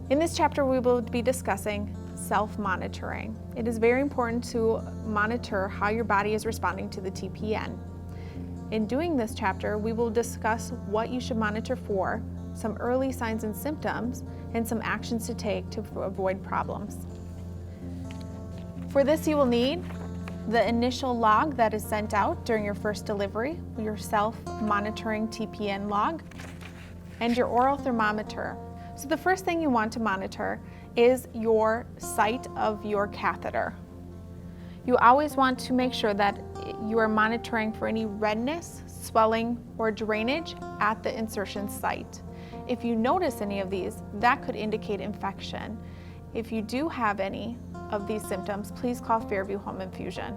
In this chapter, we will be discussing self-monitoring. It is very important to monitor how your body is responding to the TPN. In doing this chapter, we will discuss what you should monitor for, some early signs and symptoms, and some actions to take to avoid problems. For this, you will need the initial log that is sent out during your first delivery, your self-monitoring TPN log, and your oral thermometer. So the first thing you want to monitor is your site of your catheter. You always want to make sure that you are monitoring for any redness, swelling, or drainage at the insertion site. If you notice any of these, that could indicate infection. If you do have any of these symptoms, please call Fairview Home Infusion.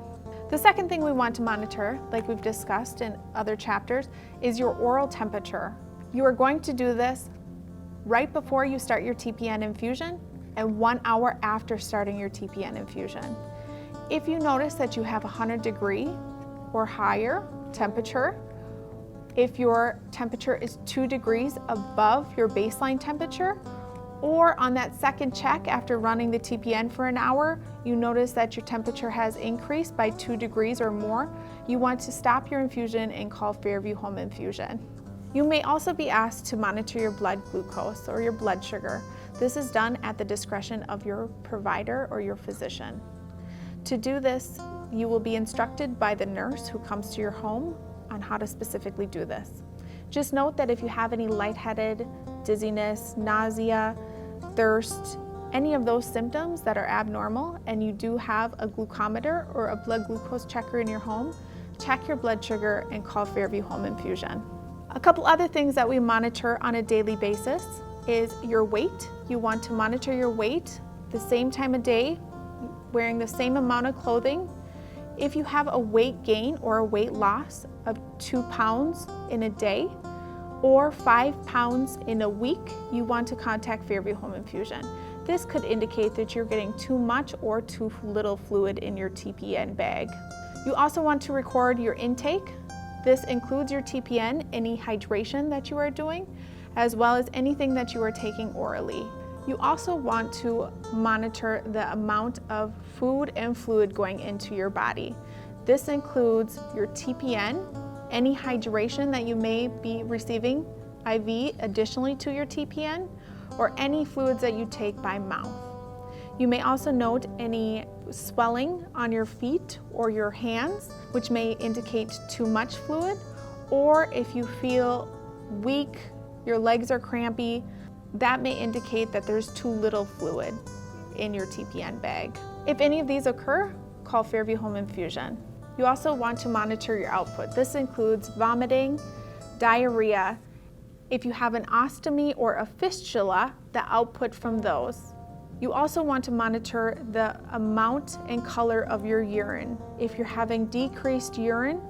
The second thing we want to monitor, like we've discussed in other chapters, is your oral temperature. You are going to do this right before you start your TPN infusion and 1 hour after starting your TPN infusion. If you notice that you have 100 degree or higher temperature, if your temperature is 2 degrees above your baseline temperature, or on that second check after running the TPN for an hour, you notice that your temperature has increased by 2 degrees or more, you want to stop your infusion and call Fairview Home Infusion. You may also be asked to monitor your blood glucose or your blood sugar. This is done at the discretion of your provider or your physician. To do this, you will be instructed by the nurse who comes to your home on how to specifically do this. Just note that if you have any lightheaded, dizziness, nausea, thirst, any of those symptoms that are abnormal, and you do have a glucometer or a blood glucose checker in your home, check your blood sugar and call Fairview Home Infusion. A couple other things that we monitor on a daily basis is your weight. You want to monitor your weight the same time of day, wearing the same amount of clothing. If you have a weight gain or a weight loss of 2 pounds in a day or 5 pounds in a week, you want to contact Fairview Home Infusion. This could indicate that you're getting too much or too little fluid in your TPN bag. You also want to record your intake. This includes your TPN, any hydration that you are doing, as well as anything that you are taking orally. You also want to monitor the amount of food and fluid going into your body. This includes your TPN, any hydration that you may be receiving IV additionally to your TPN, or any fluids that you take by mouth. You may also note any swelling on your feet or your hands, which may indicate too much fluid, or if you feel weak, your legs are crampy, that may indicate that there's too little fluid in your TPN bag. If any of these occur, call Fairview Home Infusion. You also want to monitor your output. This includes vomiting, diarrhea. If you have an ostomy or a fistula, the output from those. You also want to monitor the amount and color of your urine. If you're having decreased urine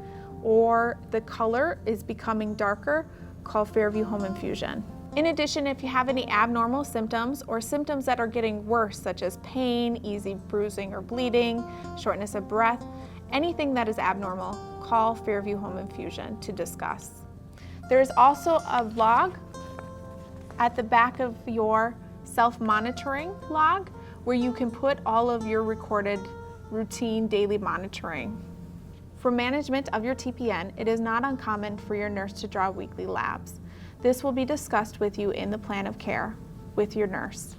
or the color is becoming darker, call Fairview Home Infusion. In addition, if you have any abnormal symptoms or symptoms that are getting worse, such as pain, easy bruising or bleeding, shortness of breath, anything that is abnormal, call Fairview Home Infusion to discuss. There is also a log at the back of your self-monitoring log where you can put all of your recorded routine daily monitoring. For management of your TPN, it is not uncommon for your nurse to draw weekly labs. This will be discussed with you in the plan of care with your nurse.